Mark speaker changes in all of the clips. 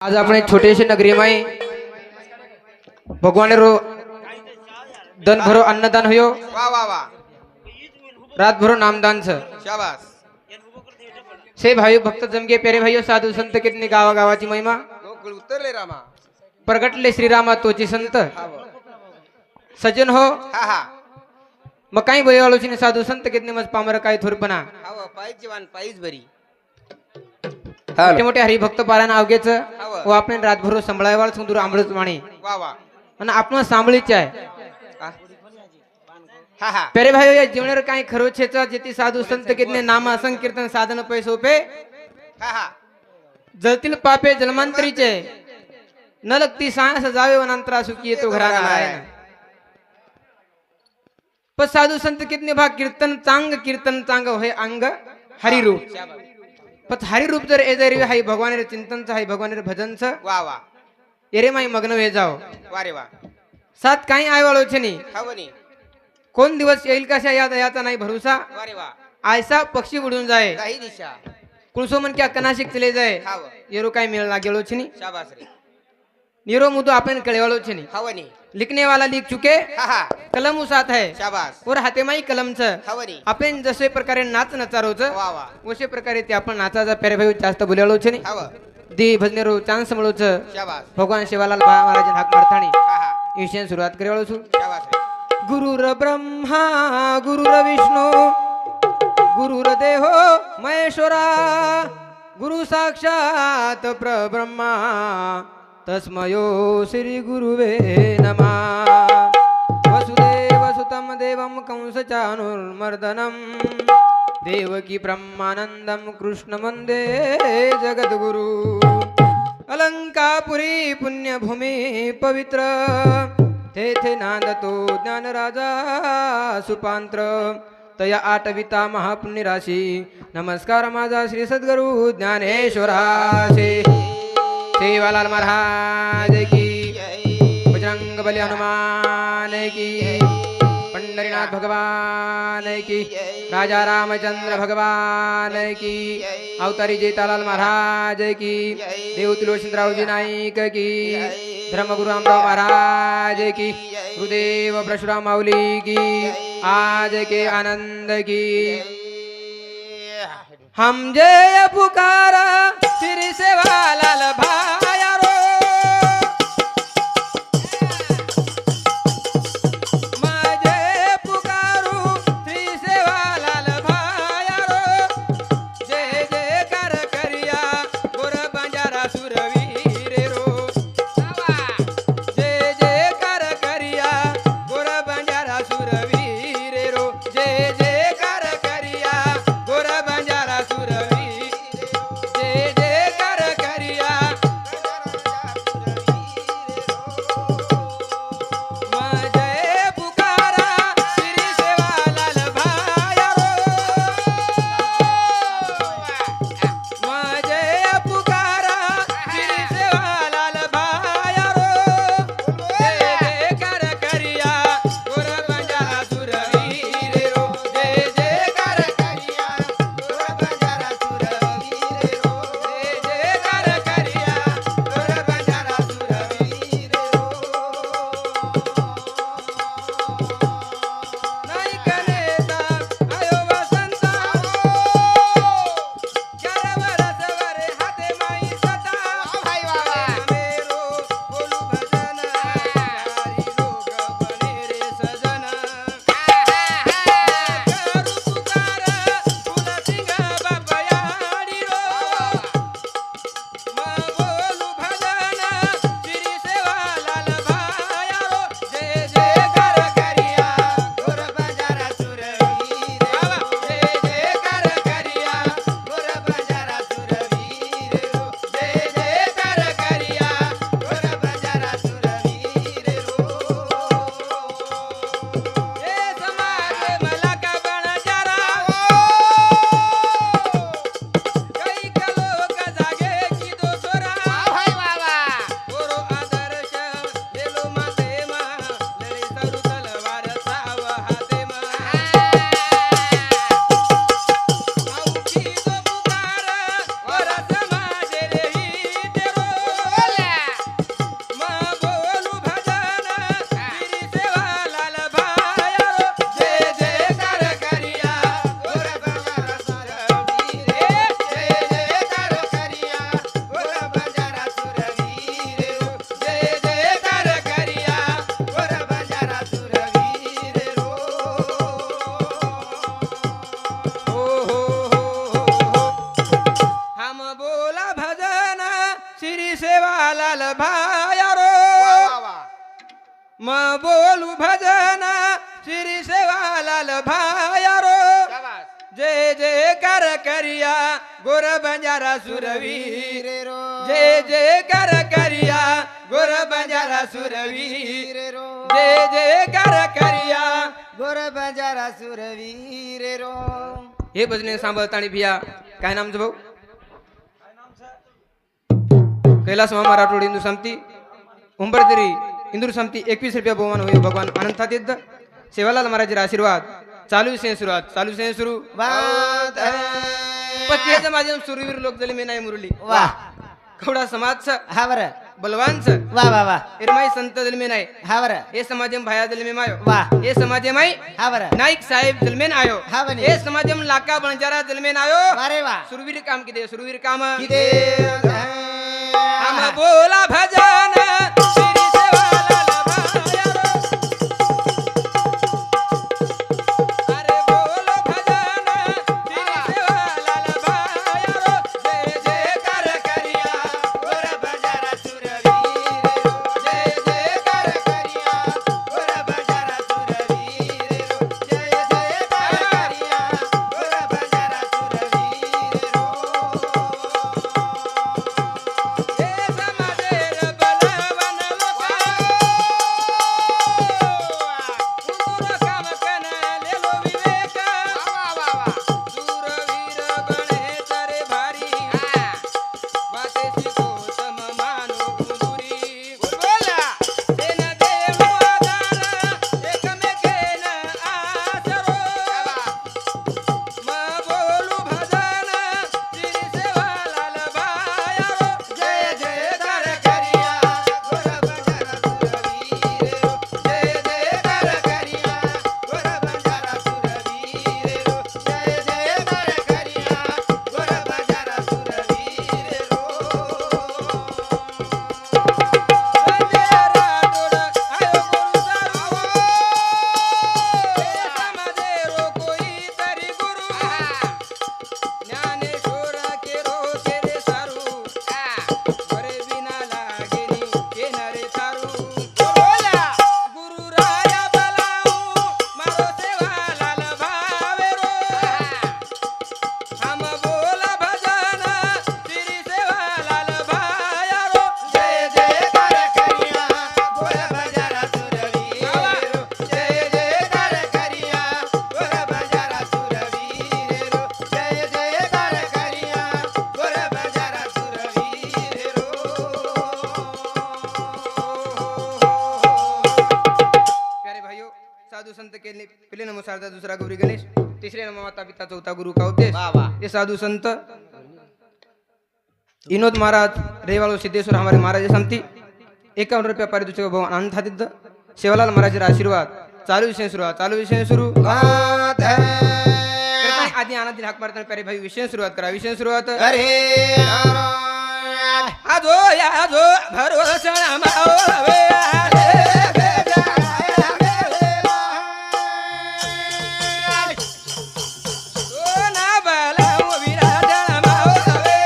Speaker 1: आज अपने छोटे से नगरी में भगवान रो दन भरो अन्नदान हुयो।
Speaker 2: वाह वाह वाह
Speaker 1: रात भरो नामदान छ
Speaker 2: शाबास
Speaker 1: से भाई भक्त जमगे प्यारे भाइयों साधु संत कितने गावा गावाची महिमा
Speaker 2: गोकुळ उतरले रामा
Speaker 1: प्रगटले श्रीरामा तोची संत सज्जन हो
Speaker 2: हा हा
Speaker 1: मग काही बळी आलोचने साधू संत कितने मज पामर काय थोरपणा
Speaker 2: हव पायीच जवान पायीच बरी
Speaker 1: मोठे मोठे हरिभक्त पारायण अवघेच
Speaker 2: हवं.
Speaker 1: व आपण रातभर संभळायवाळ सुंदर अमृत वाणी
Speaker 2: वाह वाह
Speaker 1: आणि आपण सांभळीचे आहे
Speaker 2: हा हा हा
Speaker 1: प्यारे भाइयों या जीवनावर काही खरोचेचा जेती साधू संत कितने नाम संकीर्तन साधन पैसोपे
Speaker 2: हा हा
Speaker 1: जळतील पापे जन्मांतरीचे न लगती सांस जावे वनांतरा सुखी येतो घराना आहे पण साधू संत कितने भाग कीर्तन चांग होय अंग हरिरूप
Speaker 2: शाबास
Speaker 1: पण हरिरूप जर एजरी हाय भगवान चिंतनचं हाय भगवान भजनचं
Speaker 2: वाह वाह
Speaker 1: एरे माई मग्न वे जाओ
Speaker 2: वाह रे वाह
Speaker 1: सात काही आयवाळोचे नाही
Speaker 2: हवनी
Speaker 1: कोण दिवस येईल कशा याद याचा नाही भरोसा
Speaker 2: वाह रे वाह
Speaker 1: आयसा पक्षी उडून जाय
Speaker 2: काही दिशा
Speaker 1: कुळसो मन क्या कनाशिक चले जाय
Speaker 2: हव
Speaker 1: येरो काय मिळला गेलो छनी
Speaker 2: शाबास रे
Speaker 1: निरो मुदो अपन कळेवालो छनी
Speaker 2: हवनी
Speaker 1: लिखने वाला लिख चुके
Speaker 2: हा हा
Speaker 1: कलम उसात है
Speaker 2: शाबास
Speaker 1: और हाते माई कलमच
Speaker 2: हवनी
Speaker 1: आपण जसे प्रकारे नाच नचारोच
Speaker 2: वाह वाह
Speaker 1: वसे प्रकारे ते आपण नाचाचा प्यारे भाई जास्त बोलालो छनी
Speaker 2: हव
Speaker 1: दी भजने रो चान्स मिळोच
Speaker 2: शाबास
Speaker 1: भगवान शिवालाल महाराज हाक मारताणी
Speaker 2: हा हा
Speaker 1: विषय सुरुवात करेवाळो छु
Speaker 2: शाबास रे
Speaker 1: गुरुर ब्रह्मा गुरुर विष्णू गुरुर देहो महेश्वरा गुरु साक्षात परब्रह्मा तस्मयो श्री गुरुवे नमः वसुदेव सुतम देवम कंस चानुर्मर्दनम देवकी ब्रह्मानंदम कृष्ण वंदे जगद्गुरु अलंकापुरी पुण्यभूमी पवित्र तेथे नांदतो ज्ञान राजा सुपांत्र तया आठविता महापुण्य राशी नमस्कार माझा श्री सद्गुरु ज्ञानेश्वराशी सेवालाल महाराज की बजरंग बली हनुमान की पंडरीनाथ भगवान की राजा रामचंद्र भगवान की अवतारी जेतालाल महाराज की देव तुलसीरावजी नाईक की धर्मगुरु रामराव महाराज की गुरुदेव परशुराम माऊली की आज के आनंद की हम जय पुकारा श्री सेवालाल भाया रो मैं जय पुकारू श्री सेवालाल भाया रो जय जय कर करिया गोर बंजारा सुरवीर रो जय जय कर करिया गोर बंजारा सुरवीर रो जय जय कर करिया गोर बंजारा सुरवीर जय जय कर करिया श्री सेवालाल भायारो
Speaker 2: वा वा
Speaker 1: म बोलू भजन श्री सेवालाल भायारो
Speaker 2: शाबास
Speaker 1: जय जयकार करिया गोर बंजारा सुरवीर
Speaker 2: रे रो
Speaker 1: जय जयकार करिया गोर बंजारा सुरवीर
Speaker 2: रे रो
Speaker 1: जय जयकार करिया
Speaker 2: गोर बंजारा सुरवीर रे रो
Speaker 1: हे भजने सांभाळताना भिया काय नामचं भाऊ कैलास मामा राठोड इंदू समती उंबरदरी इंदूर समती 21 रुपया बहुमान होय भगवान अनंता तीर्थ सेवालाल महाराज आशीर्वाद चालू से सुरुवात चालू से सुरू
Speaker 2: बात
Speaker 1: पत्याच्या माझ्या सुरवीर लोक जली मी नाही मुरली
Speaker 2: वा
Speaker 1: कवडा समाजचं
Speaker 2: हा बर
Speaker 1: बलवानचं
Speaker 2: वा वा वा
Speaker 1: इरमाई संत जलमे नाही
Speaker 2: हा बर
Speaker 1: हे समाजम भाया जलमे मायो
Speaker 2: वा
Speaker 1: हे समाजे माई
Speaker 2: हा बर
Speaker 1: नाईक साहेब जलमेन आयो
Speaker 2: हा बनी.
Speaker 1: हे समाजम लाका बंजारा जलमेन आयो
Speaker 2: वारे वा
Speaker 1: सुरवीर काम किती सुरवीर काम
Speaker 2: किदे
Speaker 1: हम बोला भजन श्री सेवालाल भायारो अरे बोलो भजन श्री सेवालाल भायारो जय जयकार करिया
Speaker 2: गोर बंजारा सुरवीर रो
Speaker 1: जय जयकार
Speaker 2: करिया गोर बंजारा सुरवीर रो जय जयकार करिया गोर बंजारा सुरवीर रो
Speaker 1: हे समाजेर बलवान लोका उंदूर काम कन लेलो विवेक सुरवीर बने तरे भारी वातेशी गौतम मानो उंदुरी सेन देव आधार एकमेकेन आसरो म बोलू भजन श्री सेवालाल भायारो
Speaker 2: जय जयकार करिया गोर बंजारा सुरवीर रो जय जयकार करिया गोर बंजारा सुरवीर रो जय जयकार करिया गोर बंजारा सुरवीर रो
Speaker 1: संजय राठोड आयो गुरु सारू हे समाजेरो कोई तरी गुरु ज्ञानेश्वर केरो केरे सारू करे बिना लागेनी केनारे थारू गुरु राया बलाऊ मारो सेवालाल भावेरो हम बोला भजन श्री सेवालाल भायारो
Speaker 2: जय जयकार करिया गोर बंजारा सुरवीर रो जय जयकार करिया गोर बंजारा सुरवीर रो जय जयकार करिया गोर बंजारा सुरवीर रो
Speaker 1: प्यारे भाइयों साधु संत के पहले नमो शारदा दूसरा गौरी गणेश तीसरे नमो माता पिता चौथा गुरु का उपदेश
Speaker 2: वाह वाह
Speaker 1: ये साधु संत विनोद महाराज रेवालो सिद्धेश्वर हमारे महाराज समती 51 रुपया पारितोषिक भगवान अनंत तीर्थ सेवालाल महाराज आशीर्वाद चालू विषय सुरुवात चालू विषय सुरू
Speaker 2: बात
Speaker 1: आधी आनंदी हाक मारताना प्यारे भाई विषय सुरुवात करा विषय सुरुवात
Speaker 2: अरे नारायण
Speaker 1: आजो या आजो भरोसा माओ हवे आले सोना बलाऊ विराज माओ हवे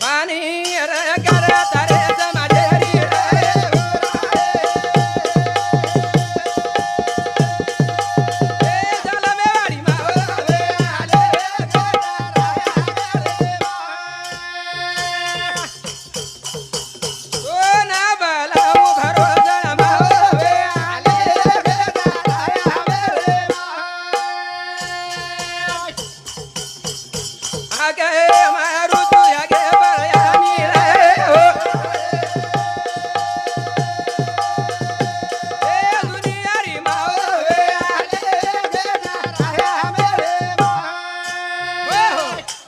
Speaker 1: पानी रे कर तारे समाजे हरी जल में वाड़ी माओ हवे सोना बलाऊ भरोसा माओ हवे आगे मारू तू आगे बरयानी रे हो ए दुनिया री माओ हवे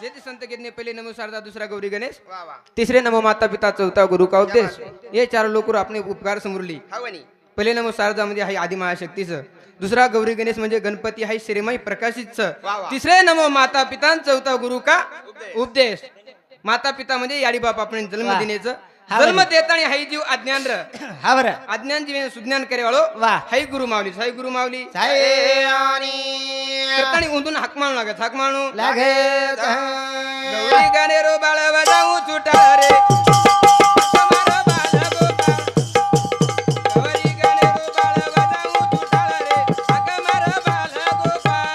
Speaker 1: जेती संत कितने पहले नमो शारदा दूसरा गौरी गणेश
Speaker 2: वाह वाह
Speaker 1: तीसरे नमो माता पिता चौथा गुरु का उपदेश ये चार लोक अपने उपकार समोरली
Speaker 2: हवनी
Speaker 1: पहिले नमो शारदा म्हणजे आहे आदि महाशक्तीचं दुसरा गौरी गणेश म्हणजे गणपती आहे श्रीमय प्रकाशितचं
Speaker 2: वा वा.
Speaker 1: तिसरे नमो माता पिता चौथा गुरु का उपदेश माता पिता म्हणजे याडी बाप आपण जन्म
Speaker 2: वा.
Speaker 1: दिनेचं
Speaker 2: हा
Speaker 1: जन्म
Speaker 2: बरं.
Speaker 1: देताणी हाई जीव अज्ञान र
Speaker 2: हा बर
Speaker 1: अज्ञान जीवन सुज्ञान करे वाळो
Speaker 2: वा
Speaker 1: हाई गुरु माऊली साई गुरु माऊली
Speaker 2: सायणी
Speaker 1: करताणी उंदून हाक मारू लागत हाक मारू
Speaker 2: लागे
Speaker 1: गौरी गाणे रो बाळ वाजाऊ चुटा रे मारो बाळ गोपाळ. गौरी गाणे रो बाळ वाजाऊ चुटा रे हाक मारो बाळ गोपाळ.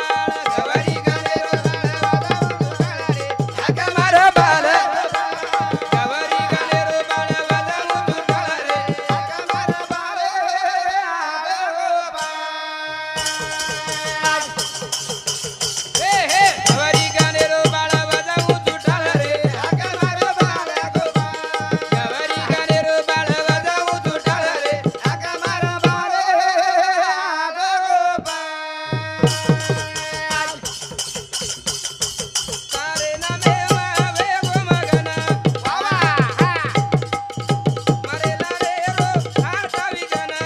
Speaker 1: गौरी गाणे रो बाळ वाजाऊ चुटा रे हाक मारो बाळ. गौरी गाणे रो बाळ वाजाऊ चुटा रे हाक मारो बाळ. हे हे गौरी गाणे रो बाळ वाजाऊ चुटा रे हाक मारो बाळ गोपाळ. गौरी गाणे रो बाळ वाजाऊ चुटा रे हाक मारो बाळ गोपाळ. सारे नामे वावे गो मगना वावा मारे लारे रो हाता विगना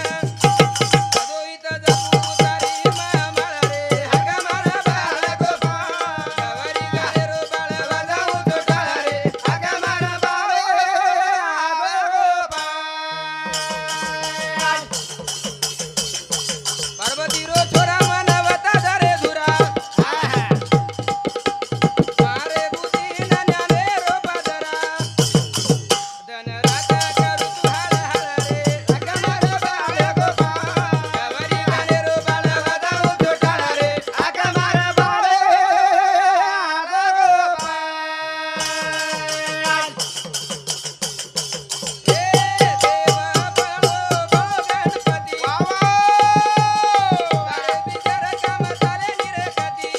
Speaker 1: अदोईत जपू तारी मामाळा रे हाक मारो बाळ गोपाळ. गौरी गाणे रो बाळ वाजाऊ चुटा रे हाक मारो बाळ गोपाळ. पार्वती रो छोरा मनवता धरे धुरा मारे बुद्धी न ज्ञाने रो पादरा धन राजा करू तू हर हर रे हाक मारो बाळ गोपाळ. गौरी गाणे रो बाळ वाजाऊ चुटा रे हाक मारो बाळ गोपाळ. हे देवा बळो बळो गणपती तारे बिचार काम झाले निरगती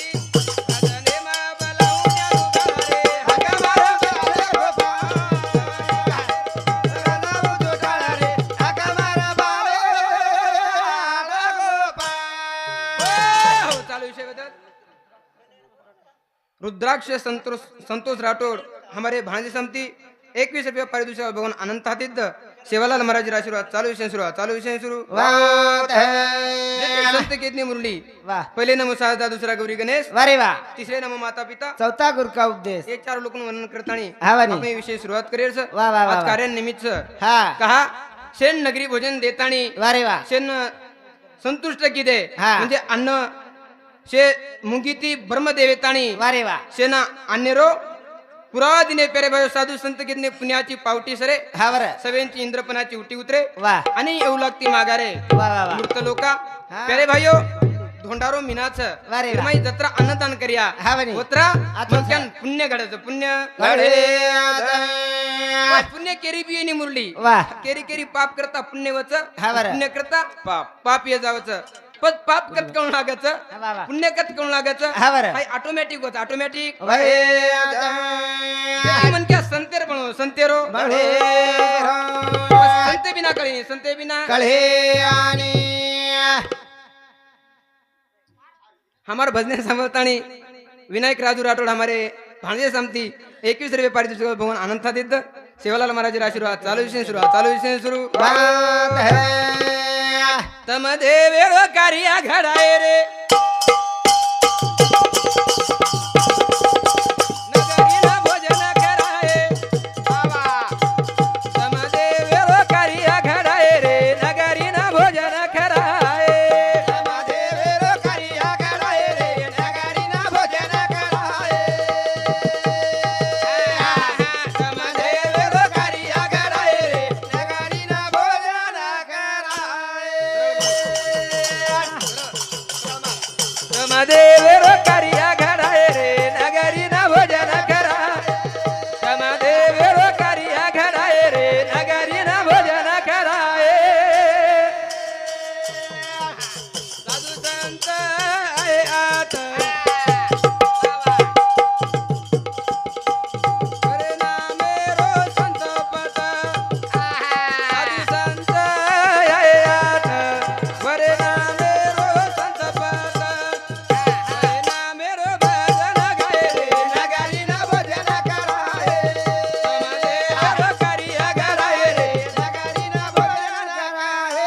Speaker 1: अजने मा बलाऊ ज्ञानू बाळ रे हाक मारो बाळ गोपाळ. वाजाऊ चुटा रे हाक मारो बाळ गोपाळ. हो चालू विषय बदल रुद्राक्ष संतोष राठोड हमारे भांजे समती 21 रुपये पारितोषिक भगवान अनंत हातीत सेवालाल महाराज आशीर्वाद चालू विषय सुरू
Speaker 2: वात
Speaker 1: संत कितनी मुरली
Speaker 2: वा
Speaker 1: पहिले नमो सहजा दुसरा गौरी गणेश
Speaker 2: वारे वा
Speaker 1: तिसरे नमो माता पिता
Speaker 2: चौथा गुरु का उपदेश
Speaker 1: हे चार लोक वर्णन करतानी
Speaker 2: हा वाणी.
Speaker 1: आपण विषय सुरुवात करेल सर
Speaker 2: वा वा वा
Speaker 1: आज
Speaker 2: वा.
Speaker 1: कार्यानिमित्त
Speaker 2: हा
Speaker 1: कहा शेण नगरी भोजन देतानी
Speaker 2: वारे वा
Speaker 1: शेण संतुष्ट किदे
Speaker 2: हा.
Speaker 1: म्हणजे अन्न शे मुंगिती ब्रह्मदेवेताणी
Speaker 2: वारे वा
Speaker 1: शेना अन्यरो पुरावा दिने पेरे भयो साधू संत कितने पुण्याची पावटी सरे
Speaker 2: हा बर
Speaker 1: सवेंची इंद्रपणाची उटी उतरे
Speaker 2: वा
Speaker 1: आणि येऊ लागती माघारे
Speaker 2: वा वा वा
Speaker 1: मूर्त लोका
Speaker 2: हा.
Speaker 1: पेरे भाइयो धोंडारो मिनाच
Speaker 2: वारे वा.
Speaker 1: निर्माई जत्रा अन्नदान करिया
Speaker 2: हा वाणी.
Speaker 1: होत्रा
Speaker 2: आत्मचा.
Speaker 1: मक्यान पुण्य घडायचं पुण्य
Speaker 2: घडे
Speaker 1: पुण्य केरी बियनी मुरली
Speaker 2: वा
Speaker 1: केरी केरी पाप करता पुण्य वच
Speaker 2: हा बरं.
Speaker 1: पुण्य करता पाप पाप ये जावच पण पाप कत कळून लागायचं
Speaker 2: हा वा वा.
Speaker 1: पुण्य कत कळून लागायचं
Speaker 2: हा बरं.
Speaker 1: हाय ऑटोमॅटिक होत ऑटोमॅटिक
Speaker 2: वारे
Speaker 1: म्हणत्या संतेर बनव संतेरो
Speaker 2: बळे
Speaker 1: संते बिना कळी संते बिना
Speaker 2: कळे आणि
Speaker 1: हमार भजने सांभळतानी विनायक राजू राठोड हमारे भांजे समती 21 रुपये पारितोषिक भगवान अनंत देत सेवालाल महाराज आशीर्वाद चालू विषय सुरू
Speaker 2: वात है
Speaker 1: तमदे वेळ कार्य घडाय रे नगरीला भोजन कराय
Speaker 2: बाबा
Speaker 1: तमदे वेळ कार्य घडाय रे नगरीला भोजन कराय
Speaker 2: देवेर करिया कराय रे नगरीना भोजन कराय
Speaker 1: तमदे
Speaker 2: देवेर करिया कराय रे नगरीना भोजन कराय
Speaker 1: तमदेवेर कार्य घडाय रे नगरीना भोजन करा तमदेवेर कार्य घडाय रे नगरीना भोजन कराय साधू संत आहे आत करे नामे रो संत पत साधू संत आहे आत वरे नामे रो संत पत वरे नामे रो भजन गाय रे
Speaker 2: नगरीना भोजन कराय
Speaker 1: तमदेवेर कार्य घडाय रे
Speaker 2: नगरीना भोजन कराय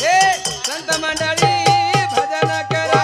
Speaker 1: हे संत मंडळी भजन करा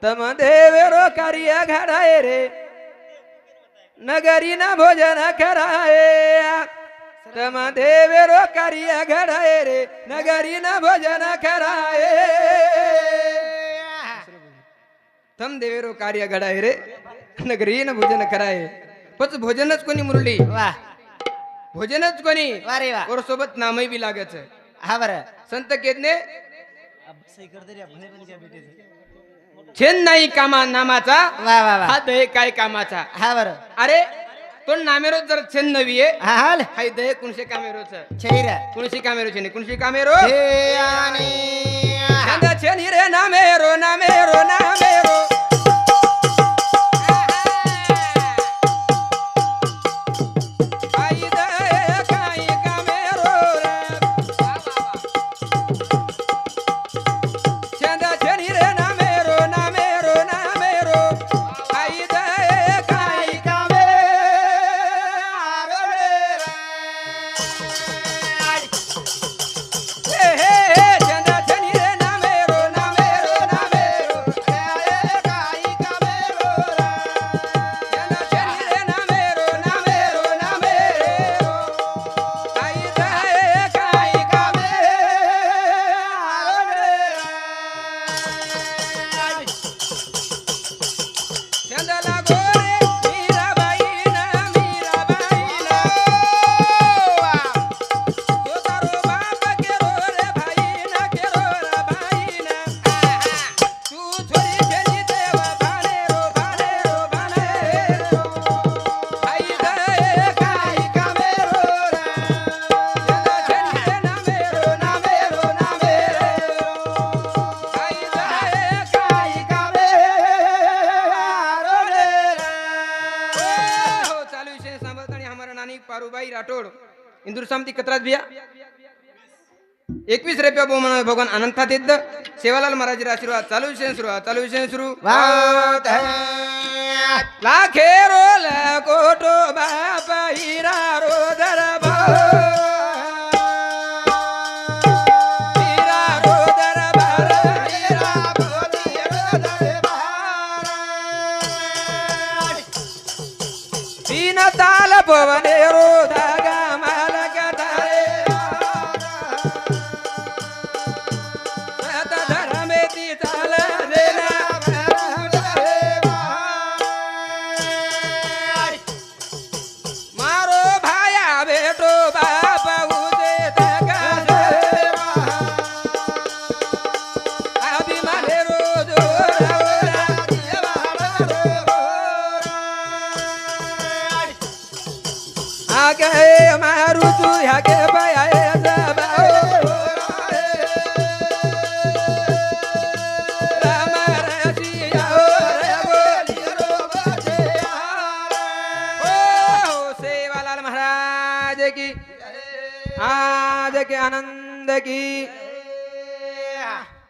Speaker 1: तम देवेरो कार्य घडाए रे नगरी न भोजन कराए तम देवेरो कार्य घडाए रे नगरी न भोजन कराए तम देवेरो कार्य घडाए रे नगरी न भोजन कराए पच भोजनच कोणी मुरली
Speaker 2: वा
Speaker 1: भोजनच कोणी
Speaker 2: वा रे वा
Speaker 1: और सोबत नामही बी लागच
Speaker 2: हा बरं
Speaker 1: संत केतने छेन नाही कामा नामाचा
Speaker 2: वा वा वा
Speaker 1: हा दहे काय कामाचा
Speaker 2: हा बरं
Speaker 1: अरे तो नामेरो जर छेन नवी आहे
Speaker 2: हा हाल
Speaker 1: हाय दहे कुणशे कामेरोच
Speaker 2: छैर
Speaker 1: कुणशी कामेरो छेने कुणशी कामेरो
Speaker 2: हे आणि
Speaker 1: छंद छेनी रे नामेरो नामेरो नामेरो आई दहे काय कामेरो रे छंद छेनी रे नामेरो नामेरो नामेरो आई दहे काय हे हे हे छंद छेनी रे नामेरो नामेरो नामेरो छंद छेनी रे नामेरो नामेरो नामेरो आई दहे काय छंद लागो रे मीराबाई ना तो तारो बाप केरो रे भाई ना केरो रे भाई ना तू छोरी छेनी देवा भानेरो भानेरो भानेरो आई दहे काय कामेरो रे छंद छेनी रे नामेरो नामेरो नामेरो आई दहे काय हो चालू विषय सांभाळताना हमारा नानी पारूबाई राठोड इंदूर सामती कतरात बिया 21 रुपया बहुमान भगवान अनंता देत सेवालाल महाराज आशीर्वाद चालू विषय सुरू
Speaker 2: वात
Speaker 1: लाखेरो कोटो बापा हिरा रो दरबा हिरा रो दरबार हिरा बोली रो दरबार तीन ताल पवने रो धागा मालक धारे सत धर्मे ती ताल देना मारो भाया बेटो बाप उसे धगा अभिमाने रोज आगे मारू तू आगे पाया सेवालाल महाराज की आज के आनंद की